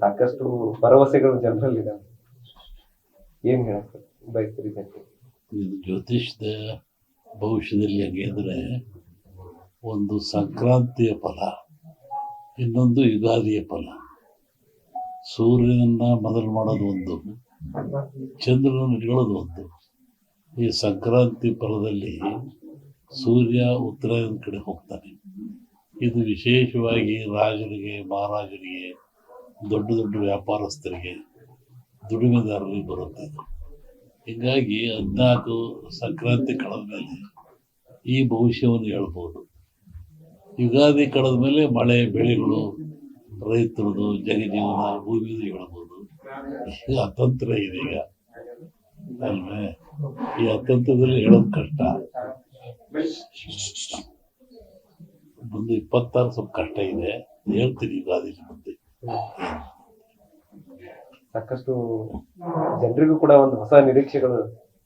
ಸಾಕಷ್ಟು ಭರವಸೆಗಳು ಜನರಲ್ಲಿ ಇದೆ. ಏನ್ ಹೇಳಕ್ ಬಯಸ್ತೀರಿ ಜನರಿಗೆ? ಇದು ಜ್ಯೋತಿಷದ ಭವಿಷ್ಯದಲ್ಲಿ ಹೇಗೆ ಅಂದರೆ, ಒಂದು ಸಂಕ್ರಾಂತಿಯ ಫಲ, ಇನ್ನೊಂದು ಯುಗಾದಿಯ ಫಲ. ಸೂರ್ಯನನ್ನ ಮೊದಲು ಮಾಡೋದು ಒಂದು, ಚಂದ್ರನ ಇಟ್ಕೊಳ್ಳೋದು ಒಂದು. ಈ ಸಂಕ್ರಾಂತಿ ಫಲದಲ್ಲಿ ಸೂರ್ಯ ಉತ್ತರಾಯಣದ ಕಡೆ ಹೋಗ್ತಾನೆ. ಇದು ವಿಶೇಷವಾಗಿ ರಾಜರಿಗೆ, ಮಹಾರಾಜರಿಗೆ, ದೊಡ್ಡ ದೊಡ್ಡ ವ್ಯಾಪಾರಸ್ಥರಿಗೆ, ದುಡಿಮೆದಾರರಿಗೆ ಬರುತ್ತೆ. ಹೀಗಾಗಿ 14 ಸಂಕ್ರಾಂತಿ ಕಳೆದ ಮೇಲೆ ಈ ಭವಿಷ್ಯವನ್ನು ಹೇಳ್ಬೋದು. ಯುಗಾದಿ ಕಳೆದ ಮೇಲೆ ಮಳೆ, ಬೆಳೆಗಳು, ರೈತರದು, ಜನಜೀವನ, ಭೂಮಿದು ಹೇಳ್ಬೋದು. ಈಗ ಅತಂತ್ರ ಇದೆ ಈಗ ಅಲ್ವೇ? ಈ ಅತಂತ್ರದಲ್ಲಿ ಹೇಳೋದು ಕಷ್ಟ. ಮುಂದೆ 26 ಸ್ವಲ್ಪ ಕಷ್ಟ ಇದೆ, ಹೇಳ್ತೀನಿ ಯುಗಾದಿ ಮುಂದೆ. ಸಾಕಷ್ಟು ಜನರಿಗೂ ಕೂಡ ಒಂದು ಹೊಸ ನಿರೀಕ್ಷೆಗಳು.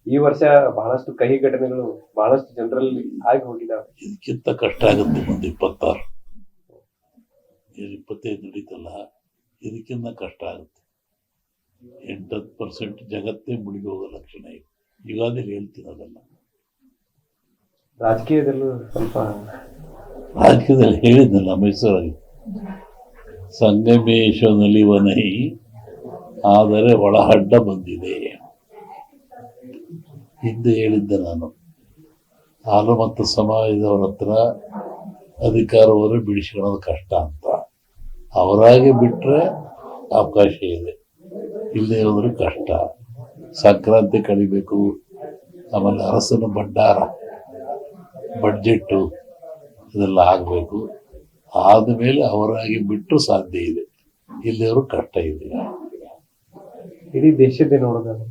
ಈ ವರ್ಷ ಬಹಳಷ್ಟು ಕಹಿ ಘಟನೆಗಳು ಬಹಳಷ್ಟು ಜನರಲ್ಲಿ ಆಗಿ ಹೋಗಿದ್ದಾವೆ. ಇದಕ್ಕಿಂತ ಕಷ್ಟ ಆಗುತ್ತೆ ಮುಂದೆ 26. 25 ನಡೀತಲ್ಲ, ಇದಕ್ಕಿಂತ ಕಷ್ಟ ಆಗುತ್ತೆ. 8-10% ಜಗತ್ತೇ ಮುಳುಗಿ ಹೋಗೋ ಲಕ್ಷಣ ಇದೆ. ಯುಗಾದಿ ಹೇಳ್ತೀನಿ ಅದೆಲ್ಲ. ರಾಜಕೀಯದಲ್ಲೂ ಸ್ವಲ್ಪ ರಾಜಕೀಯದಲ್ಲಿ ಹೇಳಿದ್ನಲ್ಲ, ಮೈಸೂರಲ್ಲಿ ಸಂಗಮೇಶನಲ್ಲಿ ವನೈ ಆದರೆ ಒಳಹಡ್ಡ ಬಂದಿದೆ. ಹಿಂದೆ ಹೇಳಿದ್ದೆ ನಾನು, ಹಾಲು ಮತ್ತು ಸಮಾಜದವರ ಹತ್ರ ಅಧಿಕಾರವನ್ನು ಬಿಡಿಸ್ಕೊಳ್ಳೋದು ಕಷ್ಟ ಅಂತ. ಅವರಾಗೆ ಬಿಟ್ಟರೆ ಅವಕಾಶ ಇದೆ, ಇಲ್ಲದೆ ಹೋದ್ರೆ ಕಷ್ಟ. ಸಂಕ್ರಾಂತಿ ಕಳಿಬೇಕು, ಆಮೇಲೆ ಅರಸನ ಭಂಡಾರ, ಬಡ್ಜೆಟ್ಟು ಇದೆಲ್ಲ ಆಗಬೇಕು. ಆದಮೇಲೆ ಅವರಾಗಿ ಬಿಟ್ಟು ಸಾಧ್ಯ ಇದೆ, ಇಲ್ಲಿಯವರು ಕಷ್ಟ ಇದೆ. ಇಡೀ ದೇಶದ್ದೇ ನೋಡೋದಾದ್ರೆ,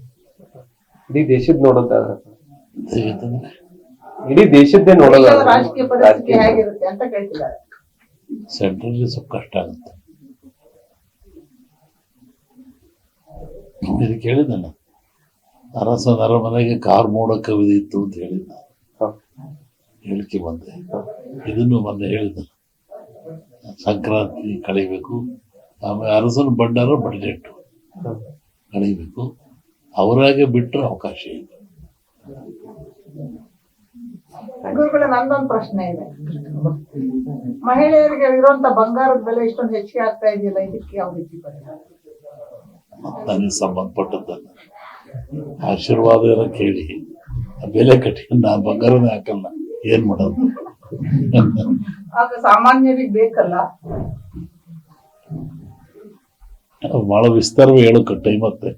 ಇಡೀ ದೇಶದ ನೋಡೋದಾದ್ರೆ, ಇಡೀ ದೇಶದ್ದೇ ನೋಡೋದಾದ್ರೆ ರಾಜಕೀಯ ಪರಿಸ್ಥಿತಿ ಹೇಗಿರುತ್ತೆ ಅಂತ ಕೇಳ್ತಿದ್ದಾರೆ. ಸೆಂಟ್ರಲ್ಲಿ ಸ್ವಲ್ಪ ಕಷ್ಟ ಆಗುತ್ತೆ. ಇದಕ್ಕೆ ಹೇಳಿದ್ದಲ್ಲ, ಅರಸನ ಅರಮನೆಗೆ ಕಾರ್ ಮೋಡ ಕವಿದಿತ್ತು ಅಂತ ಹೇಳಿದ್ದ, ಹೇಳಿಕೆ ಬಂದೆ. ಇದನ್ನು ಮೊನ್ನೆ ಹೇಳಿದ್ದಲ್ಲ, ಸಂಕ್ರಾಂತಿ ಕಳಿಬೇಕು, ಆಮೇಲೆ ಅರಸನ ಭಂಡಾರ ಬಡ್ಜೆಟ್ ಕಳಿಬೇಕು. ಅವರಾಗೆ ಬಿಟ್ಟರೆ ಅವಕಾಶ ಇದೆ. ಗುರುಗಳ ನಂದೊಂದು ಪ್ರಶ್ನೆ ಇದೆ. ಮಹಿಳೆಯರಿಗೆ ಇರುವಂತ ಬಂಗಾರದ ಬೆಲೆ ಇಷ್ಟೊಂದು ಹೆಚ್ಚಿಗೆ ಆಗ್ತಾ ಇದೆಯಲ್ಲ, ಇದಕ್ಕೆ ಯಾವ ರೀತಿ ಪರಿಹಾರ? ನನಗೆ ಸಂಬಂಧಪಟ್ಟದ್ದಲ್ಲ, ಆಶೀರ್ವಾದ ಏನೋ ಕೇಳಿ ಬೆಲೆ ಕಟ್ಟಿ ನಾನು ಬಂಗಾರನೇ ಹಾಕಲ್ಲ, ಏನ್ ಮಾಡೋದು? ಆಗ ಸಾಮಾನ್ಯರಿಗೆ ಬೇಕಲ್ಲ. ಬಹಳ ವಿಸ್ತಾರವಾಗಿ ಹೇಳೋ ಟೈಮ್ ಮತ್ತೆ